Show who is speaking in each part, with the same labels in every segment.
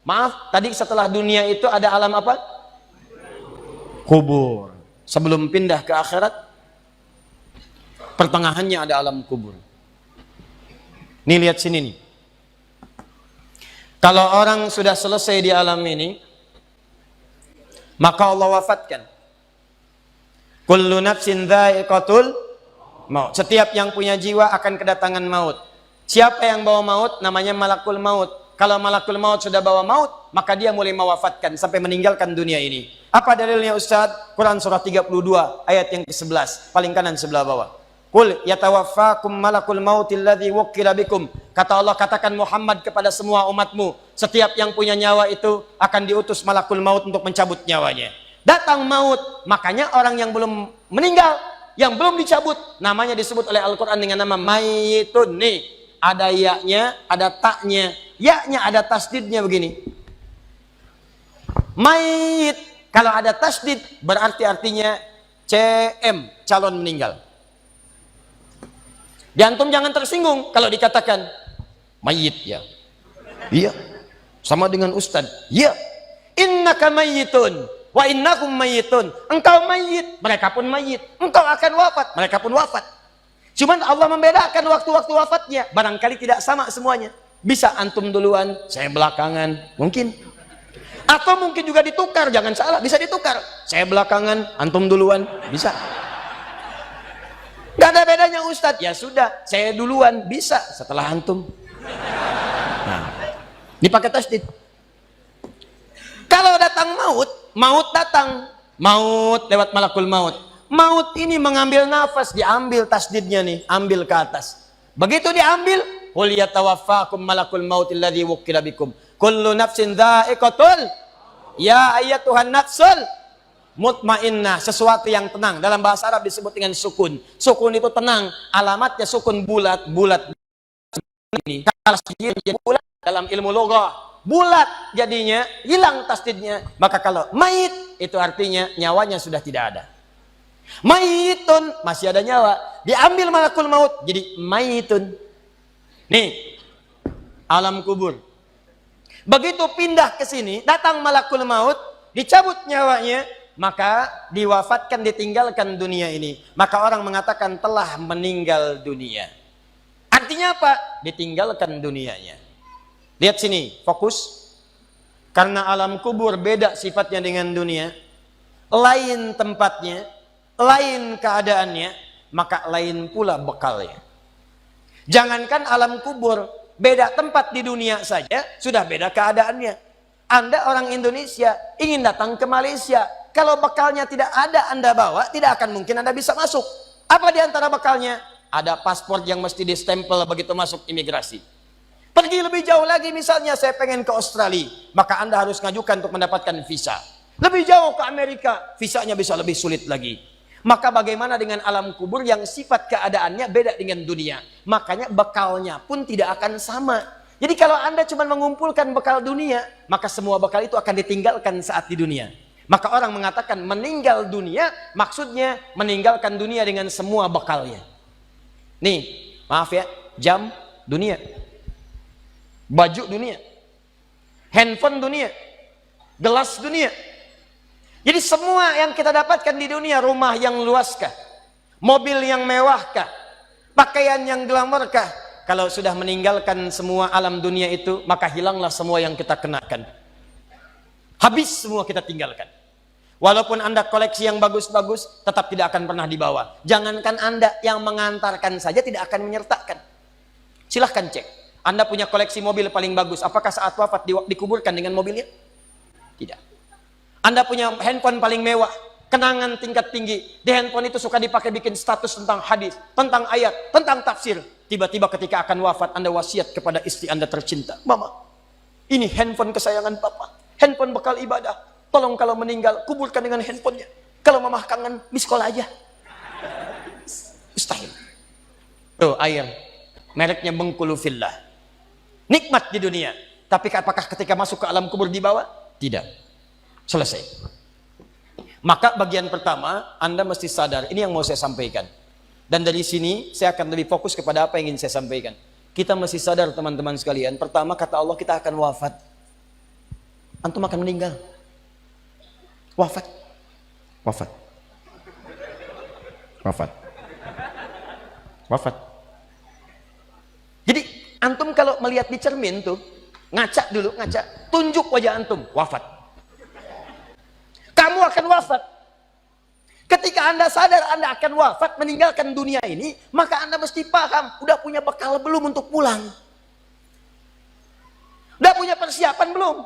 Speaker 1: Maaf, tadi setelah dunia itu ada alam apa? Kubur. Sebelum pindah ke akhirat, pertengahannya ada alam kubur. Nih lihat sini nih. Kalau orang sudah selesai di alam ini, maka Allah wafatkan. Kullu nafsin dha'iqatul maut. Setiap yang punya jiwa akan kedatangan maut. Siapa yang bawa maut? Namanya malakul maut. Kalau malakul maut sudah bawa maut, maka dia mulai mewafatkan sampai meninggalkan dunia ini. Apa dalilnya Ustaz? Quran surah 32 ayat yang ke-11, paling kanan sebelah bawah. Qul yatawaffakum malakul mautil ladzi wukkila bikum. Kata Allah, katakan Muhammad kepada semua umatmu, setiap yang punya nyawa itu akan diutus malakul maut untuk mencabut nyawanya. Datang maut, makanya orang yang belum meninggal, yang belum dicabut, namanya disebut oleh Al-Quran dengan nama mayitun. Nih, ada ya-nya, ada taknya. Ya-nya ada tasdidnya begini. Mayit. Kalau ada tasdid, berarti artinya CM, calon meninggal. Di antum jangan tersinggung kalau dikatakan mayit ya. Iya. Sama dengan Ustad. Iya. Innaka mayyitun wa innakum mayyitun. Engkau mayit, mereka pun mayit. Engkau akan wafat, mereka pun wafat. Cuman Allah membedakan waktu-waktu wafatnya. Barangkali tidak sama semuanya. Bisa antum duluan, saya belakangan, mungkin. Atau mungkin juga ditukar, jangan salah, bisa ditukar. Saya belakangan, antum duluan, bisa. Gak ada bedanya Ustadz. Ya sudah, saya duluan, bisa setelah antum. Nah, dipakai tasdid. Kalau datang maut, maut datang. Maut lewat malakul maut. Maut ini mengambil nafas, diambil tasdidnya nih, ambil ke atas. Begitu diambil, qul yatawaffakum malakul mautil ladzi wukkila bikum. Kullu nafsin dha'iqatul. Ya ayyatuhan nafsul mutmainnah, sesuatu yang tenang. Dalam bahasa Arab disebut dengan sukun. Sukun itu tenang, alamatnya sukun bulat. Bulat ini kalau bulat dalam ilmu loghah, bulat jadinya hilang tasdidnya. Maka kalau mayit itu artinya nyawanya sudah tidak ada. Mayitun masih ada nyawa, diambil malakul maut jadi mayitun. Nih alam kubur. Begitu pindah ke sini, datang malakul maut, dicabut nyawanya, maka diwafatkan, ditinggalkan dunia ini. Maka orang mengatakan telah meninggal dunia. Artinya apa? Ditinggalkan dunianya. Lihat sini, fokus. Karena alam kubur beda sifatnya dengan dunia, lain tempatnya, lain keadaannya, maka lain pula bekalnya. Jangankan alam kubur, beda tempat di dunia saja sudah beda keadaannya. Anda orang Indonesia ingin datang ke Malaysia, kalau bekalnya tidak ada Anda bawa, tidak akan mungkin Anda bisa masuk. Apa di antara bekalnya? Ada paspor yang mesti distempel begitu masuk imigrasi. Pergi lebih jauh lagi, misalnya saya pengen ke Australia, maka Anda harus ngajukan untuk mendapatkan visa. Lebih jauh ke Amerika, visanya bisa lebih sulit lagi. Maka bagaimana dengan alam kubur yang sifat keadaannya beda dengan dunia? Makanya bekalnya pun tidak akan sama. Jadi kalau Anda cuma mengumpulkan bekal dunia, maka semua bekal itu akan ditinggalkan saat di dunia. Maka orang mengatakan meninggal dunia, maksudnya meninggalkan dunia dengan semua bekalnya. Nih, maaf ya, jam dunia, baju dunia, handphone dunia, gelas dunia. Jadi semua yang kita dapatkan di dunia, rumah yang luaskah, mobil yang mewahkah, pakaian yang glamorkah, kalau sudah meninggalkan semua alam dunia itu, maka hilanglah semua yang kita kenakan. Habis semua kita tinggalkan. Walaupun Anda koleksi yang bagus-bagus, tetap tidak akan pernah dibawa. Jangankan Anda, yang mengantarkan saja tidak akan menyertakan. Silahkan cek. Anda punya koleksi mobil paling bagus, apakah saat wafat dikuburkan dengan mobilnya? Tidak. Anda punya handphone paling mewah, kenangan tingkat tinggi. Di handphone itu suka dipakai bikin status tentang hadis, tentang ayat, tentang tafsir. Tiba-tiba ketika akan wafat, Anda wasiat kepada istri Anda tercinta. Mama, ini handphone kesayangan Papa, handphone bekal ibadah. Tolong kalau meninggal, kuburkan dengan handphonenya. Kalau Mama kangen, miss call aja. Mustahil. Tuh air, mereknya Bengkulu Fillah. Nikmat di dunia. Tapi apakah ketika masuk ke alam kubur dibawa? Tidak. Selesai. Maka bagian pertama, Anda mesti sadar, ini yang mau saya sampaikan. Dan dari sini, saya akan lebih fokus kepada apa yang ingin saya sampaikan. Kita mesti sadar teman-teman sekalian, pertama kata Allah kita akan wafat. antum akan meninggal. Wafat. Wafat. Wafat. Wafat. Jadi antum kalau melihat di cermin tuh, ngaca dulu, ngaca, tunjuk wajah antum, wafat. Kamu akan wafat. Ketika Anda sadar Anda akan wafat, meninggalkan dunia ini, maka Anda mesti paham, udah punya bekal belum untuk pulang? Udah punya persiapan belum?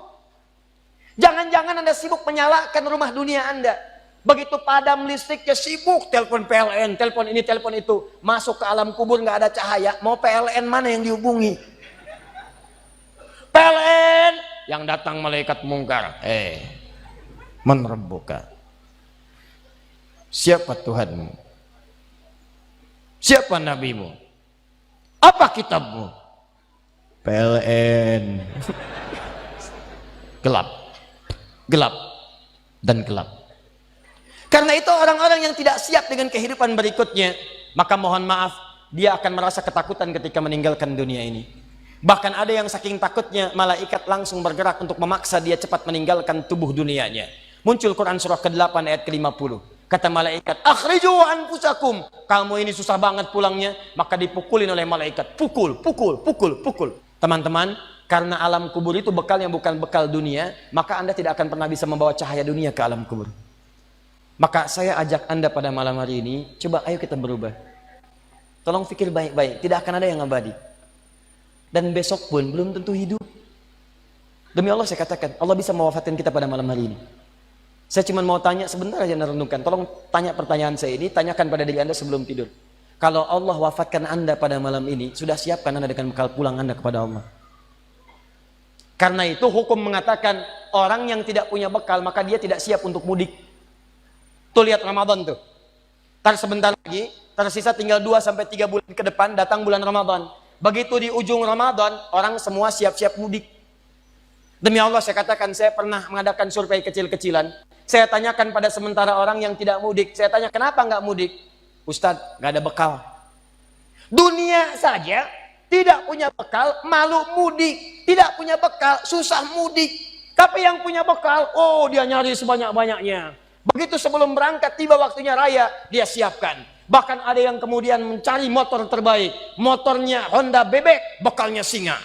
Speaker 1: Jangan-jangan Anda sibuk menyalakan rumah dunia Anda. Begitu padam listriknya, sibuk telepon PLN, telepon ini, telepon itu. Masuk ke alam kubur nggak ada cahaya, mau PLN mana yang dihubungi? PLN yang datang malaikat mungkar. Man rabbuka? Siapa Tuhanmu? Siapa nabimu? Apa kitabmu? PLN. Gelap. Gelap dan gelap. Karena itu orang-orang yang tidak siap dengan kehidupan berikutnya, maka mohon maaf, dia akan merasa ketakutan ketika meninggalkan dunia ini. Bahkan ada yang saking takutnya, malaikat langsung bergerak untuk memaksa dia cepat meninggalkan tubuh dunianya. Muncul Quran surah ke-8 ayat ke-50. Kata malaikat, akhriju anfusakum. Kamu ini susah banget pulangnya, maka dipukulin oleh malaikat. Pukul, pukul, pukul, pukul. Teman-teman, karena alam kubur itu bekalnya bukan bekal dunia, maka Anda tidak akan pernah bisa membawa cahaya dunia ke alam kubur. Maka saya ajak Anda pada malam hari ini, coba ayo kita berubah. Tolong pikir baik-baik, tidak akan ada yang abadi. Dan besok pun belum tentu hidup. Demi Allah saya katakan, Allah bisa mewafatkan kita pada malam hari ini. Saya cuma mau tanya sebentar aja merenungkan. Tolong tanya pertanyaan saya ini, tanyakan pada diri Anda sebelum tidur. Kalau Allah wafatkan Anda pada malam ini, sudah siapkan Anda dengan bekal pulang Anda kepada Allah? Karena itu hukum mengatakan orang yang tidak punya bekal maka dia tidak siap untuk mudik. Tuh lihat Ramadan tuh. Ntar sebentar lagi, tersisa tinggal 2-3 bulan ke depan datang bulan Ramadan. Begitu di ujung Ramadan, orang semua siap-siap mudik. Demi Allah saya katakan, saya pernah mengadakan survei kecil-kecilan. Saya tanyakan pada sementara orang yang tidak mudik. Saya tanya, kenapa nggak mudik? Ustadz, nggak ada bekal. Dunia saja tidak punya bekal, malu mudik. Tidak punya bekal, susah mudik. Tapi yang punya bekal, oh dia nyari sebanyak-banyaknya. Begitu sebelum berangkat, tiba waktunya raya, dia siapkan. Bahkan ada yang kemudian mencari motor terbaik. Motornya Honda bebek, bekalnya singa.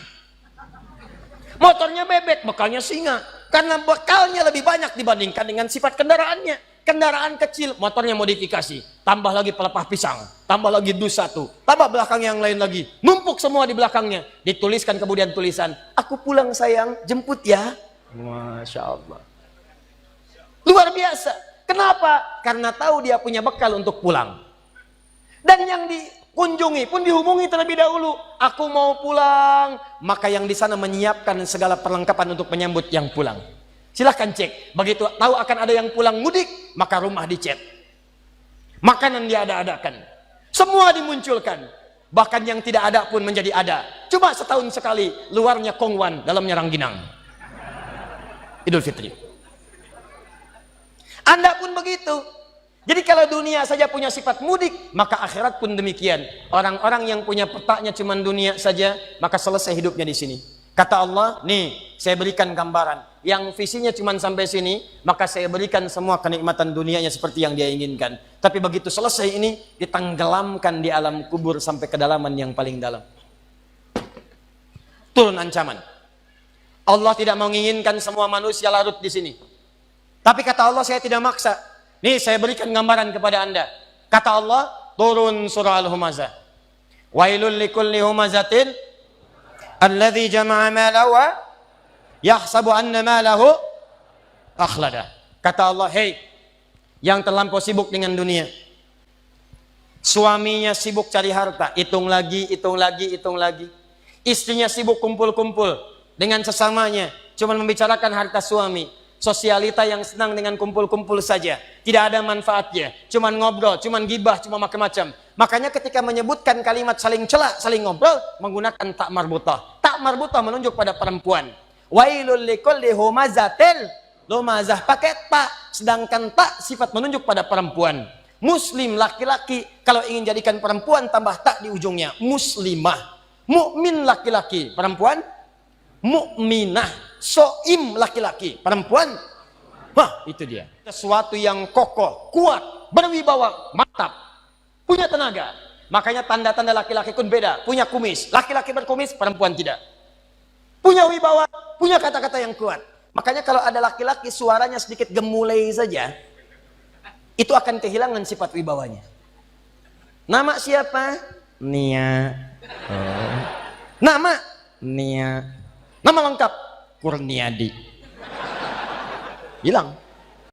Speaker 1: Motornya bebek, bekalnya singa. Karena bekalnya lebih banyak dibandingkan dengan sifat kendaraannya. Kendaraan kecil, motornya modifikasi. Tambah lagi pelepah pisang. Tambah lagi dus 1. Tambah belakang yang lain lagi. Numpuk semua di belakangnya. Dituliskan kemudian tulisan, aku pulang sayang, jemput ya. Masya Allah. Luar biasa. Kenapa? Karena tahu dia punya bekal untuk pulang. Dan yang dikunjungi pun dihubungi terlebih dahulu. Aku mau pulang. Maka yang di sana menyiapkan segala perlengkapan untuk menyambut yang pulang. Silahkan cek. Begitu tahu akan ada yang pulang mudik, maka rumah dicet. Makanan diada-adakan. Semua dimunculkan. Bahkan yang tidak ada pun menjadi ada. Cuma setahun sekali. Luarnya kongwan, dalamnya rangginang. Idul Fitri. Anda pun begitu. Jadi kalau dunia saja punya sifat mudik, maka akhirat pun demikian. Orang-orang yang punya petaknya cuma dunia saja, maka selesai hidupnya di sini. Kata Allah, nih saya berikan gambaran. Yang visinya cuma sampai sini, maka saya berikan semua kenikmatan dunianya seperti yang dia inginkan. Tapi begitu selesai ini, ditenggelamkan di alam kubur sampai kedalaman yang paling dalam. Turun ancaman. Allah tidak menginginkan semua manusia larut di sini. Tapi kata Allah, saya tidak maksa. Nih saya berikan gambaran kepada Anda. Kata Allah, turun surah Al-Humazah. Wailul likulli humazatin alladzi jama'a malahu wa yahsabu anna malahu akhlada. Kata Allah, hei yang terlampau sibuk dengan dunia. Suaminya sibuk cari harta, hitung lagi, hitung lagi, hitung lagi. Istrinya sibuk kumpul-kumpul dengan sesamanya, cuma membicarakan harta suami. Sosialita yang senang dengan kumpul-kumpul saja, tidak ada manfaatnya, cuman ngobrol, cuman gibah, cuma macam-macam. Makanya ketika menyebutkan kalimat saling cela, saling ngobrol, menggunakan tak marbutah. Tak marbutah menunjuk pada perempuan. Wailul likulli humazatil lumazah, pakai tak, sedangkan tak sifat menunjuk pada perempuan. Muslim laki-laki, kalau ingin jadikan perempuan tambah tak di ujungnya, muslimah. Mukmin laki-laki, perempuan mukminah. soim laki-laki, perempuan. Wah, itu dia. Sesuatu yang kokoh, kuat, berwibawa, mantap, punya tenaga. Makanya tanda-tanda laki-laki pun beda. Punya kumis, laki-laki berkumis, perempuan tidak. Punya wibawa, punya kata-kata yang kuat. Makanya kalau ada laki-laki suaranya sedikit gemulai saja, itu akan kehilangan sifat wibawanya. Nama siapa? Nia. Oh. Nama? Nia. Nama lengkap? Kurniadi. Hilang.